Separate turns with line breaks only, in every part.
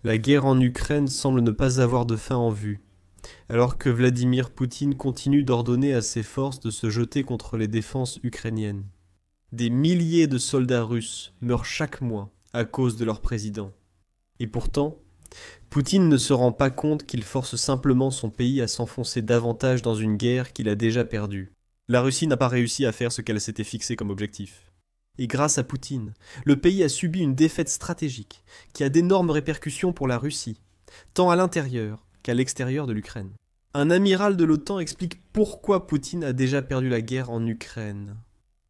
La guerre en Ukraine semble ne pas avoir de fin en vue, alors que Vladimir Poutine continue d'ordonner à ses forces de se jeter contre les défenses ukrainiennes. Des milliers de soldats russes meurent chaque mois à cause de leur président. Et pourtant, Poutine ne se rend pas compte qu'il force simplement son pays à s'enfoncer davantage dans une guerre qu'il a déjà perdue. La Russie n'a pas réussi à faire ce qu'elle s'était fixé comme objectif. Et grâce à Poutine, le pays a subi une défaite stratégique qui a d'énormes répercussions pour la Russie, tant à l'intérieur qu'à l'extérieur de l'Ukraine. Un amiral de l'OTAN explique pourquoi Poutine a déjà perdu la guerre en Ukraine.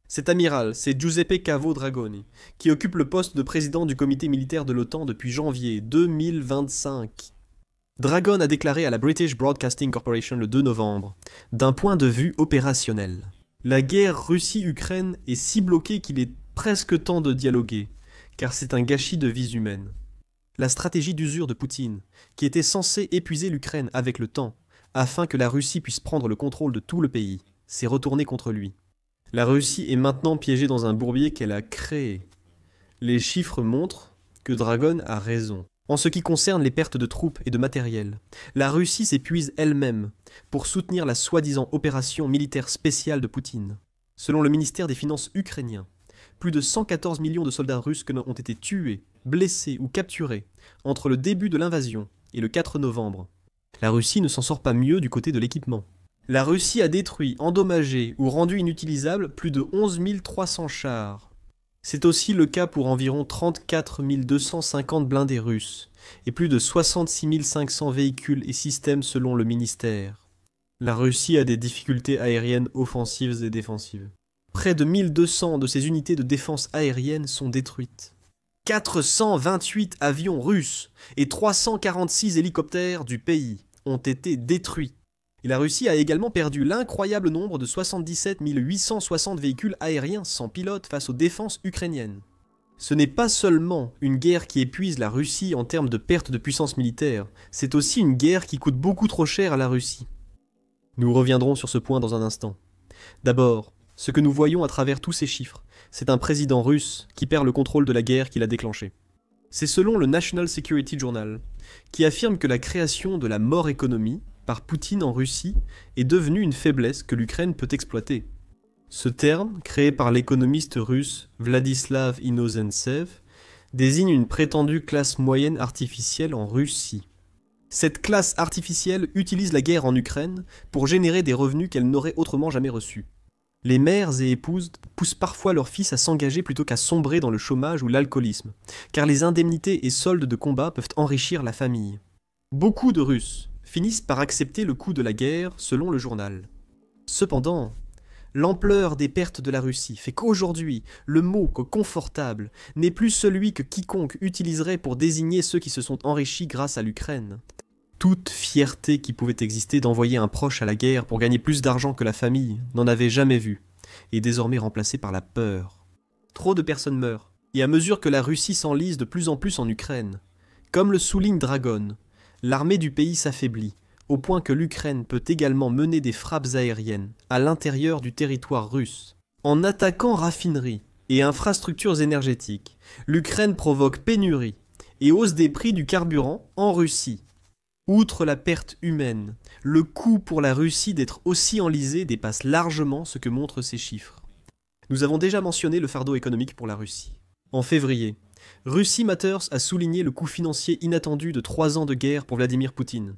Cet amiral, c'est Giuseppe Cavo Dragoni, qui occupe le poste de président du comité militaire de l'OTAN depuis janvier 2025. Dragon a déclaré à la British Broadcasting Corporation le 2 novembre, d'un point de vue opérationnel. La guerre Russie-Ukraine est si bloquée qu'il est presque temps de dialoguer, car c'est un gâchis de vies humaines. La stratégie d'usure de Poutine, qui était censée épuiser l'Ukraine avec le temps, afin que la Russie puisse prendre le contrôle de tout le pays, s'est retournée contre lui. La Russie est maintenant piégée dans un bourbier qu'elle a créé. Les chiffres montrent que Dragon a raison. En ce qui concerne les pertes de troupes et de matériel, la Russie s'épuise elle-même pour soutenir la soi-disant opération militaire spéciale de Poutine. Selon le ministère des Finances ukrainien, plus de 114 millions de soldats russes ont été tués, blessés ou capturés entre le début de l'invasion et le 4 novembre. La Russie ne s'en sort pas mieux du côté de l'équipement. La Russie a détruit, endommagé ou rendu inutilisable plus de 11 300 chars. C'est aussi le cas pour environ 34 250 blindés russes et plus de 66 500 véhicules et systèmes selon le ministère. La Russie a des difficultés aériennes offensives et défensives. Près de 1200 de ses unités de défense aérienne sont détruites. 428 avions russes et 346 hélicoptères du pays ont été détruits. Et la Russie a également perdu l'incroyable nombre de 77 860 véhicules aériens sans pilote face aux défenses ukrainiennes. Ce n'est pas seulement une guerre qui épuise la Russie en termes de perte de puissance militaire, c'est aussi une guerre qui coûte beaucoup trop cher à la Russie. Nous reviendrons sur ce point dans un instant. D'abord, ce que nous voyons à travers tous ces chiffres, c'est un président russe qui perd le contrôle de la guerre qu'il a déclenchée. C'est selon le National Security Journal, qui affirme que la création de la mort économie par Poutine en Russie est devenue une faiblesse que l'Ukraine peut exploiter. Ce terme, créé par l'économiste russe Vladislav Inozentsev, désigne une prétendue classe moyenne artificielle en Russie. Cette classe artificielle utilise la guerre en Ukraine pour générer des revenus qu'elle n'aurait autrement jamais reçus. Les mères et épouses poussent parfois leurs fils à s'engager plutôt qu'à sombrer dans le chômage ou l'alcoolisme, car les indemnités et soldes de combat peuvent enrichir la famille. Beaucoup de Russes finissent par accepter le coût de la guerre selon le journal. Cependant, l'ampleur des pertes de la Russie fait qu'aujourd'hui, le mot confortable n'est plus celui que quiconque utiliserait pour désigner ceux qui se sont enrichis grâce à l'Ukraine. Toute fierté qui pouvait exister d'envoyer un proche à la guerre pour gagner plus d'argent que la famille n'en avait jamais vu, et est désormais remplacée par la peur. Trop de personnes meurent, et à mesure que la Russie s'enlise de plus en plus en Ukraine, comme le souligne Dragon, l'armée du pays s'affaiblit, au point que l'Ukraine peut également mener des frappes aériennes à l'intérieur du territoire russe. En attaquant raffineries et infrastructures énergétiques, l'Ukraine provoque pénurie et hausse des prix du carburant en Russie. Outre la perte humaine, le coût pour la Russie d'être aussi enlisée dépasse largement ce que montrent ces chiffres. Nous avons déjà mentionné le fardeau économique pour la Russie. En février, Russie Matters a souligné le coût financier inattendu de 3 ans de guerre pour Vladimir Poutine.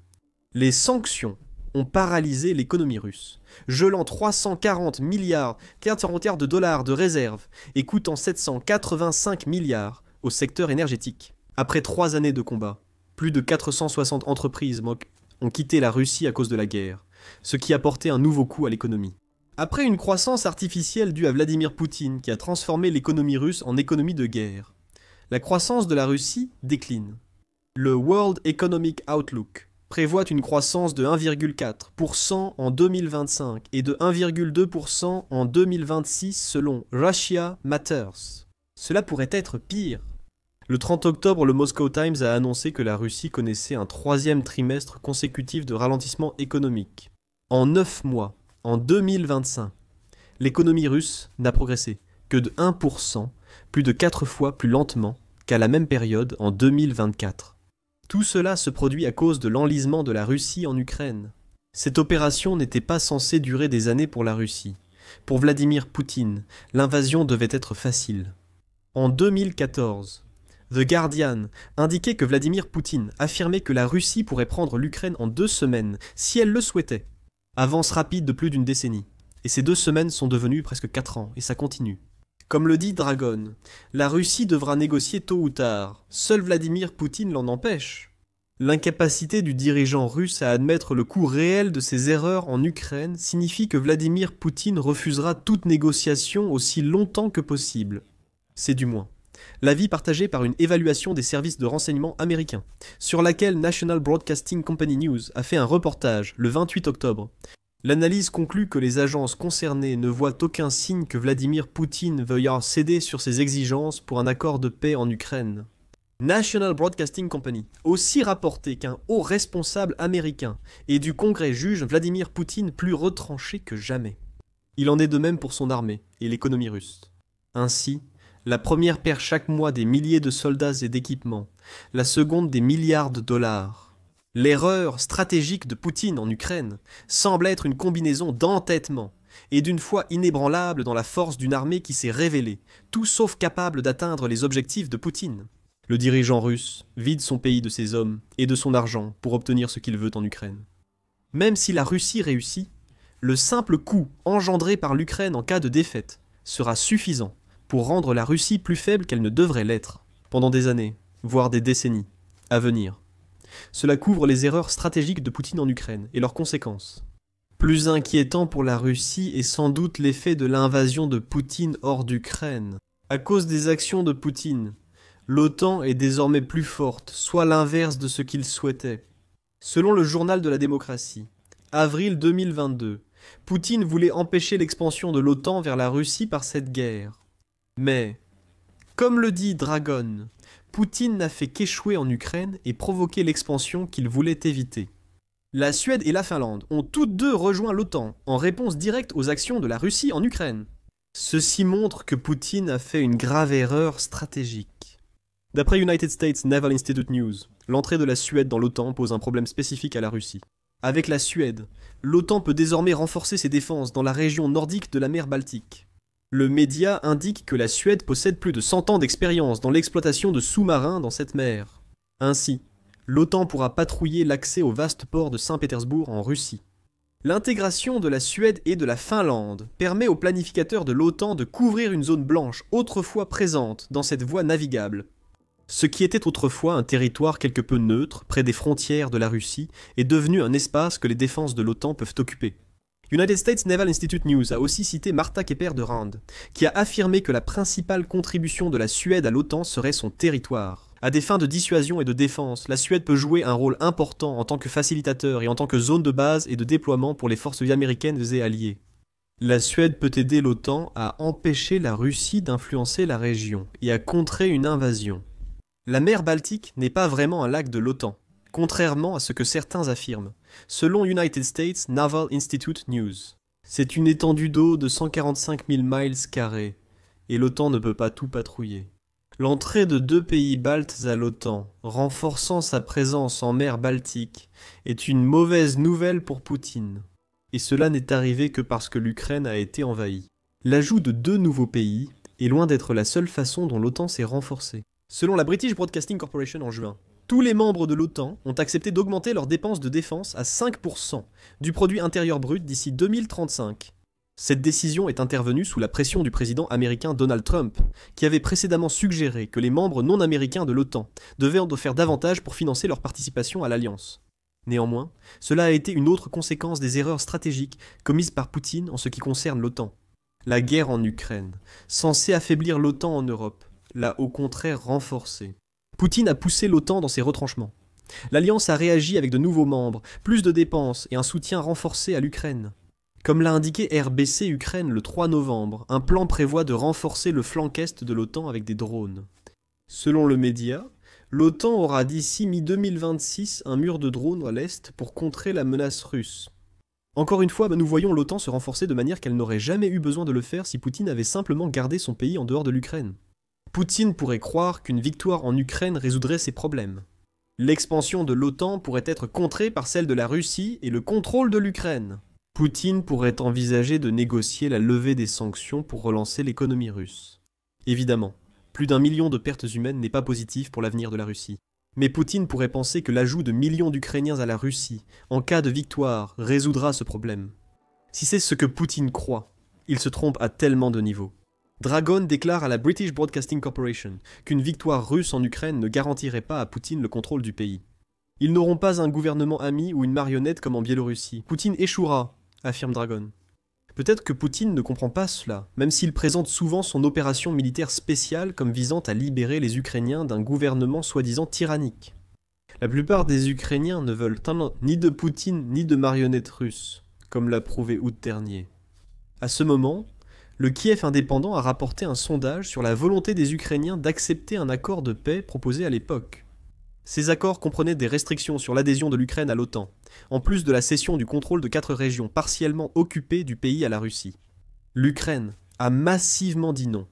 Les sanctions ont paralysé l'économie russe, gelant 340 milliards de dollars de réserves et coûtant 785 milliards au secteur énergétique. Après 3 années de combat, plus de 460 entreprises ont quitté la Russie à cause de la guerre, ce qui a porté un nouveau coup à l'économie. Après une croissance artificielle due à Vladimir Poutine qui a transformé l'économie russe en économie de guerre, la croissance de la Russie décline. Le World Economic Outlook prévoit une croissance de 1,4% en 2025 et de 1,2% en 2026 selon Russia Matters. Cela pourrait être pire. Le 30 octobre, le Moscow Times a annoncé que la Russie connaissait un 3e trimestre consécutif de ralentissement économique. En 9 mois, en 2025, l'économie russe n'a progressé que de 1%, plus de 4 fois plus lentement qu'à la même période en 2024. Tout cela se produit à cause de l'enlisement de la Russie en Ukraine. Cette opération n'était pas censée durer des années pour la Russie. Pour Vladimir Poutine, l'invasion devait être facile. En 2014, The Guardian indiquait que Vladimir Poutine affirmait que la Russie pourrait prendre l'Ukraine en 2 semaines, si elle le souhaitait. Avance rapide de plus d'une décennie. Et ces 2 semaines sont devenues presque 4 ans, et ça continue. Comme le dit Dragon, la Russie devra négocier tôt ou tard. Seul Vladimir Poutine l'en empêche. L'incapacité du dirigeant russe à admettre le coût réel de ses erreurs en Ukraine signifie que Vladimir Poutine refusera toute négociation aussi longtemps que possible. C'est du moins l'avis partagé par une évaluation des services de renseignement américains, sur laquelle National Broadcasting Company News a fait un reportage le 28 octobre. L'analyse conclut que les agences concernées ne voient aucun signe que Vladimir Poutine veuille céder sur ses exigences pour un accord de paix en Ukraine. National Broadcasting Company aussi rapporté qu'un haut responsable américain et du Congrès juge Vladimir Poutine plus retranché que jamais. Il en est de même pour son armée et l'économie russe. Ainsi, la première perd chaque mois des milliers de soldats et d'équipements, la seconde des milliards de dollars. L'erreur stratégique de Poutine en Ukraine semble être une combinaison d'entêtement et d'une foi inébranlable dans la force d'une armée qui s'est révélée, tout sauf capable d'atteindre les objectifs de Poutine. Le dirigeant russe vide son pays de ses hommes et de son argent pour obtenir ce qu'il veut en Ukraine. Même si la Russie réussit, le simple coût engendré par l'Ukraine en cas de défaite sera suffisant pour rendre la Russie plus faible qu'elle ne devrait l'être, pendant des années, voire des décennies, à venir. Cela couvre les erreurs stratégiques de Poutine en Ukraine et leurs conséquences. Plus inquiétant pour la Russie est sans doute l'effet de l'invasion de Poutine hors d'Ukraine. À cause des actions de Poutine, l'OTAN est désormais plus forte, soit l'inverse de ce qu'il souhaitait. Selon le journal de la démocratie, avril 2022, Poutine voulait empêcher l'expansion de l'OTAN vers la Russie par cette guerre. Mais, comme le dit Dragon, Poutine n'a fait qu'échouer en Ukraine et provoquer l'expansion qu'il voulait éviter. La Suède et la Finlande ont toutes deux rejoint l'OTAN en réponse directe aux actions de la Russie en Ukraine. Ceci montre que Poutine a fait une grave erreur stratégique. D'après United States Naval Institute News, l'entrée de la Suède dans l'OTAN pose un problème spécifique à la Russie. Avec la Suède, l'OTAN peut désormais renforcer ses défenses dans la région nordique de la mer Baltique. Le média indique que la Suède possède plus de 100 ans d'expérience dans l'exploitation de sous-marins dans cette mer. Ainsi, l'OTAN pourra patrouiller l'accès au vaste port de Saint-Pétersbourg en Russie. L'intégration de la Suède et de la Finlande permet aux planificateurs de l'OTAN de couvrir une zone blanche autrefois présente dans cette voie navigable. Ce qui était autrefois un territoire quelque peu neutre près des frontières de la Russie est devenu un espace que les défenses de l'OTAN peuvent occuper. United States Naval Institute News a aussi cité Marta Kepper de Rand, qui a affirmé que la principale contribution de la Suède à l'OTAN serait son territoire. À des fins de dissuasion et de défense, la Suède peut jouer un rôle important en tant que facilitateur et en tant que zone de base et de déploiement pour les forces américaines et alliées. La Suède peut aider l'OTAN à empêcher la Russie d'influencer la région et à contrer une invasion. La mer Baltique n'est pas vraiment un lac de l'OTAN, contrairement à ce que certains affirment, selon United States Naval Institute News. C'est une étendue d'eau de 145 000 miles carrés, et l'OTAN ne peut pas tout patrouiller. L'entrée de 2 pays baltes à l'OTAN, renforçant sa présence en mer Baltique, est une mauvaise nouvelle pour Poutine. Et cela n'est arrivé que parce que l'Ukraine a été envahie. L'ajout de 2 nouveaux pays est loin d'être la seule façon dont l'OTAN s'est renforcée. Selon la British Broadcasting Corporation en juin, tous les membres de l'OTAN ont accepté d'augmenter leurs dépenses de défense à 5% du produit intérieur brut d'ici 2035. Cette décision est intervenue sous la pression du président américain Donald Trump, qui avait précédemment suggéré que les membres non américains de l'OTAN devaient en faire davantage pour financer leur participation à l'Alliance. Néanmoins, cela a été une autre conséquence des erreurs stratégiques commises par Poutine en ce qui concerne l'OTAN. La guerre en Ukraine, censée affaiblir l'OTAN en Europe, l'a au contraire renforcée. Poutine a poussé l'OTAN dans ses retranchements. L'Alliance a réagi avec de nouveaux membres, plus de dépenses et un soutien renforcé à l'Ukraine. Comme l'a indiqué RBC Ukraine le 3 novembre, un plan prévoit de renforcer le flanc est de l'OTAN avec des drones. Selon le média, l'OTAN aura d'ici mi-2026 un mur de drones à l'est pour contrer la menace russe. Encore une fois, nous voyons l'OTAN se renforcer de manière qu'elle n'aurait jamais eu besoin de le faire si Poutine avait simplement gardé son pays en dehors de l'Ukraine. Poutine pourrait croire qu'une victoire en Ukraine résoudrait ses problèmes. L'expansion de l'OTAN pourrait être contrée par celle de la Russie et le contrôle de l'Ukraine. Poutine pourrait envisager de négocier la levée des sanctions pour relancer l'économie russe. Évidemment, plus d'1 million de pertes humaines n'est pas positif pour l'avenir de la Russie. Mais Poutine pourrait penser que l'ajout de millions d'Ukrainiens à la Russie, en cas de victoire, résoudra ce problème. Si c'est ce que Poutine croit, il se trompe à tellement de niveaux. Dragon déclare à la British Broadcasting Corporation qu'une victoire russe en Ukraine ne garantirait pas à Poutine le contrôle du pays. Ils n'auront pas un gouvernement ami ou une marionnette comme en Biélorussie. Poutine échouera, affirme Dragon. Peut-être que Poutine ne comprend pas cela, même s'il présente souvent son opération militaire spéciale comme visant à libérer les Ukrainiens d'un gouvernement soi-disant tyrannique. La plupart des Ukrainiens ne veulent ni de Poutine ni de marionnettes russes, comme l'a prouvé août dernier. À ce moment, le Kiev indépendant a rapporté un sondage sur la volonté des Ukrainiens d'accepter un accord de paix proposé à l'époque. Ces accords comprenaient des restrictions sur l'adhésion de l'Ukraine à l'OTAN, en plus de la cession du contrôle de 4 régions partiellement occupées du pays à la Russie. L'Ukraine a massivement dit non.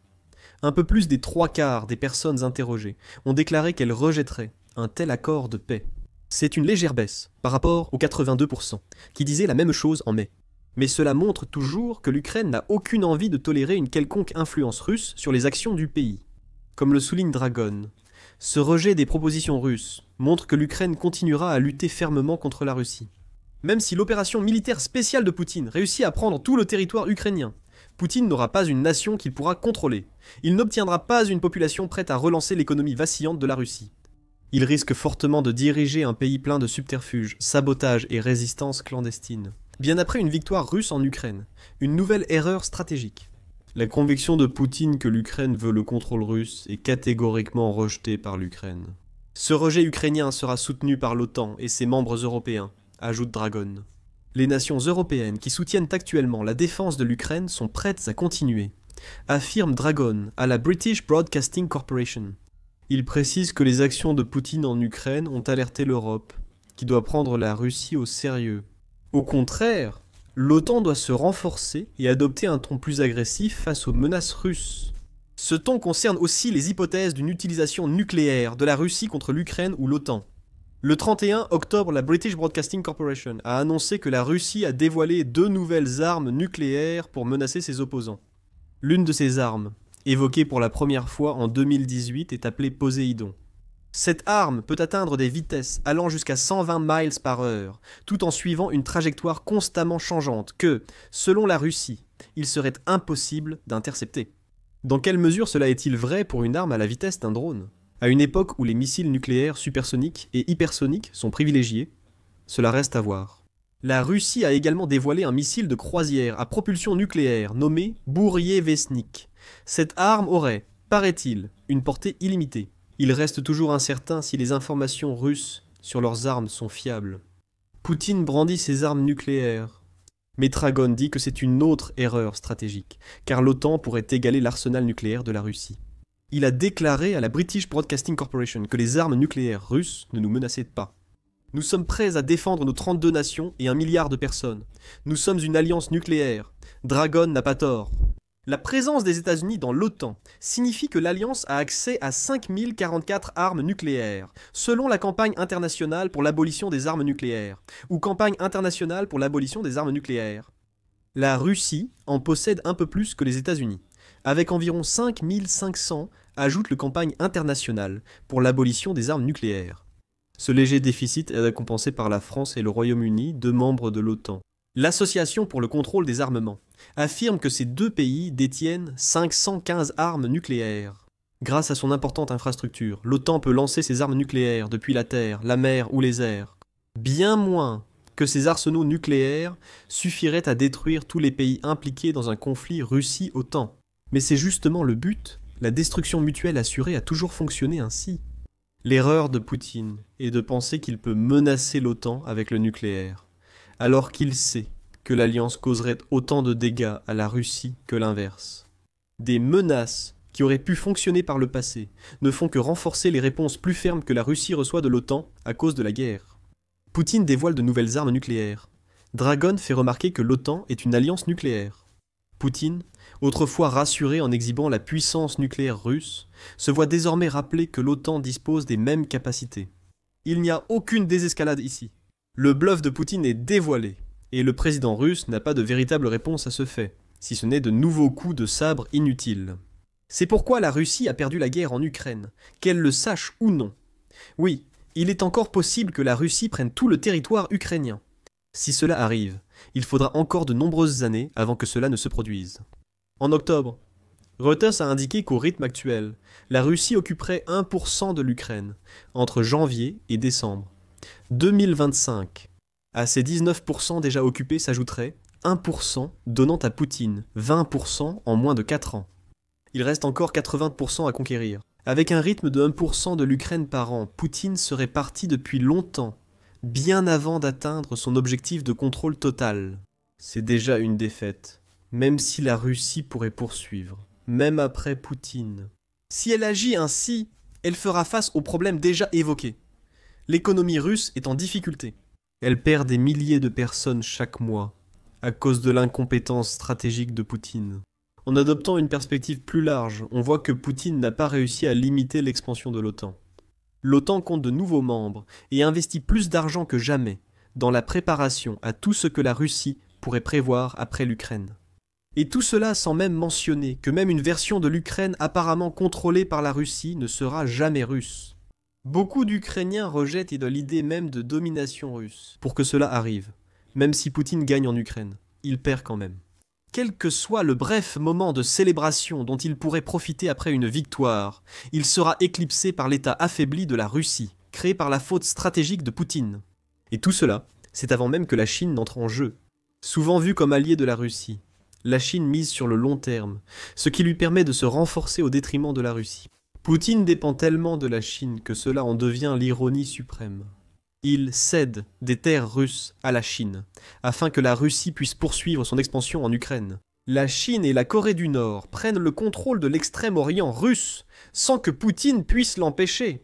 Un peu plus des 3/4 des personnes interrogées ont déclaré qu'elles rejetteraient un tel accord de paix. C'est une légère baisse par rapport aux 82% qui disaient la même chose en mai. Mais cela montre toujours que l'Ukraine n'a aucune envie de tolérer une quelconque influence russe sur les actions du pays. Comme le souligne Dragon, ce rejet des propositions russes montre que l'Ukraine continuera à lutter fermement contre la Russie. Même si l'opération militaire spéciale de Poutine réussit à prendre tout le territoire ukrainien, Poutine n'aura pas une nation qu'il pourra contrôler. Il n'obtiendra pas une population prête à relancer l'économie vacillante de la Russie. Il risque fortement de diriger un pays plein de subterfuges, sabotage et résistance clandestine. Bien après une victoire russe en Ukraine, une nouvelle erreur stratégique. La conviction de Poutine que l'Ukraine veut le contrôle russe est catégoriquement rejetée par l'Ukraine. Ce rejet ukrainien sera soutenu par l'OTAN et ses membres européens, ajoute Dragon. Les nations européennes qui soutiennent actuellement la défense de l'Ukraine sont prêtes à continuer, affirme Dragon à la British Broadcasting Corporation. Il précise que les actions de Poutine en Ukraine ont alerté l'Europe, qui doit prendre la Russie au sérieux. Au contraire, l'OTAN doit se renforcer et adopter un ton plus agressif face aux menaces russes. Ce ton concerne aussi les hypothèses d'une utilisation nucléaire de la Russie contre l'Ukraine ou l'OTAN. Le 31 octobre, la British Broadcasting Corporation a annoncé que la Russie a dévoilé 2 nouvelles armes nucléaires pour menacer ses opposants. L'une de ces armes, évoquée pour la première fois en 2018, est appelée Poséidon. Cette arme peut atteindre des vitesses allant jusqu'à 120 miles par heure, tout en suivant une trajectoire constamment changeante que, selon la Russie, il serait impossible d'intercepter. Dans quelle mesure cela est-il vrai pour une arme à la vitesse d'un drone ? À une époque où les missiles nucléaires supersoniques et hypersoniques sont privilégiés, cela reste à voir. La Russie a également dévoilé un missile de croisière à propulsion nucléaire nommé Bourievestnik. Cette arme aurait, paraît-il, une portée illimitée. Il reste toujours incertain si les informations russes sur leurs armes sont fiables. Poutine brandit ses armes nucléaires. Mais Dragon dit que c'est une autre erreur stratégique, car l'OTAN pourrait égaler l'arsenal nucléaire de la Russie. Il a déclaré à la British Broadcasting Corporation que les armes nucléaires russes ne nous menaçaient pas. Nous sommes prêts à défendre nos 32 nations et 1 milliard de personnes. Nous sommes une alliance nucléaire. Dragon n'a pas tort. La présence des États-Unis dans l'OTAN signifie que l'Alliance a accès à 5044 armes nucléaires, selon la campagne internationale pour l'abolition des armes nucléaires, ou campagne internationale pour l'abolition des armes nucléaires. La Russie en possède un peu plus que les États-Unis, avec environ 5500, ajoute le campagne internationale pour l'abolition des armes nucléaires. Ce léger déficit est compensé par la France et le Royaume-Uni, 2 membres de l'OTAN. L'Association pour le contrôle des armements affirme que ces 2 pays détiennent 515 armes nucléaires. Grâce à son importante infrastructure, l'OTAN peut lancer ses armes nucléaires depuis la terre, la mer ou les airs. Bien moins que ces arsenaux nucléaires suffiraient à détruire tous les pays impliqués dans un conflit Russie-OTAN. Mais c'est justement le but, la destruction mutuelle assurée a toujours fonctionné ainsi. L'erreur de Poutine est de penser qu'il peut menacer l'OTAN avec le nucléaire, alors qu'il sait que l'Alliance causerait autant de dégâts à la Russie que l'inverse. Des menaces qui auraient pu fonctionner par le passé ne font que renforcer les réponses plus fermes que la Russie reçoit de l'OTAN à cause de la guerre. Poutine dévoile de nouvelles armes nucléaires. Dragon fait remarquer que l'OTAN est une alliance nucléaire. Poutine, autrefois rassuré en exhibant la puissance nucléaire russe, se voit désormais rappeler que l'OTAN dispose des mêmes capacités. Il n'y a aucune désescalade ici. Le bluff de Poutine est dévoilé, et le président russe n'a pas de véritable réponse à ce fait, si ce n'est de nouveaux coups de sabre inutiles. C'est pourquoi la Russie a perdu la guerre en Ukraine, qu'elle le sache ou non. Oui, il est encore possible que la Russie prenne tout le territoire ukrainien. Si cela arrive, il faudra encore de nombreuses années avant que cela ne se produise. En octobre, Reuters a indiqué qu'au rythme actuel, la Russie occuperait 1% de l'Ukraine, entre janvier et décembre. 2025. À ces 19% déjà occupés s'ajouterait 1% donnant à Poutine 20% en moins de 4 ans. Il reste encore 80% à conquérir. Avec un rythme de 1% de l'Ukraine par an, Poutine serait parti depuis longtemps, bien avant d'atteindre son objectif de contrôle total. C'est déjà une défaite, même si la Russie pourrait poursuivre, même après Poutine. Si elle agit ainsi, elle fera face aux problèmes déjà évoqués. L'économie russe est en difficulté. Elle perd des milliers de personnes chaque mois, à cause de l'incompétence stratégique de Poutine. En adoptant une perspective plus large, on voit que Poutine n'a pas réussi à limiter l'expansion de l'OTAN. L'OTAN compte de nouveaux membres et investit plus d'argent que jamais dans la préparation à tout ce que la Russie pourrait prévoir après l'Ukraine. Et tout cela sans même mentionner que même une version de l'Ukraine apparemment contrôlée par la Russie ne sera jamais russe. Beaucoup d'Ukrainiens rejettent l'idée même de domination russe pour que cela arrive. Même si Poutine gagne en Ukraine, il perd quand même. Quel que soit le bref moment de célébration dont il pourrait profiter après une victoire, il sera éclipsé par l'état affaibli de la Russie, créé par la faute stratégique de Poutine. Et tout cela, c'est avant même que la Chine n'entre en jeu. Souvent vue comme alliée de la Russie, la Chine mise sur le long terme, ce qui lui permet de se renforcer au détriment de la Russie. Poutine dépend tellement de la Chine que cela en devient l'ironie suprême. Il cède des terres russes à la Chine, afin que la Russie puisse poursuivre son expansion en Ukraine. La Chine et la Corée du Nord prennent le contrôle de l'extrême-orient russe, sans que Poutine puisse l'empêcher.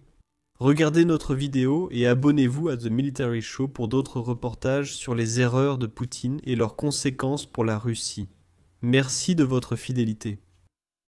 Regardez notre vidéo et abonnez-vous à The Military Show pour d'autres reportages sur les erreurs de Poutine et leurs conséquences pour la Russie. Merci de votre fidélité.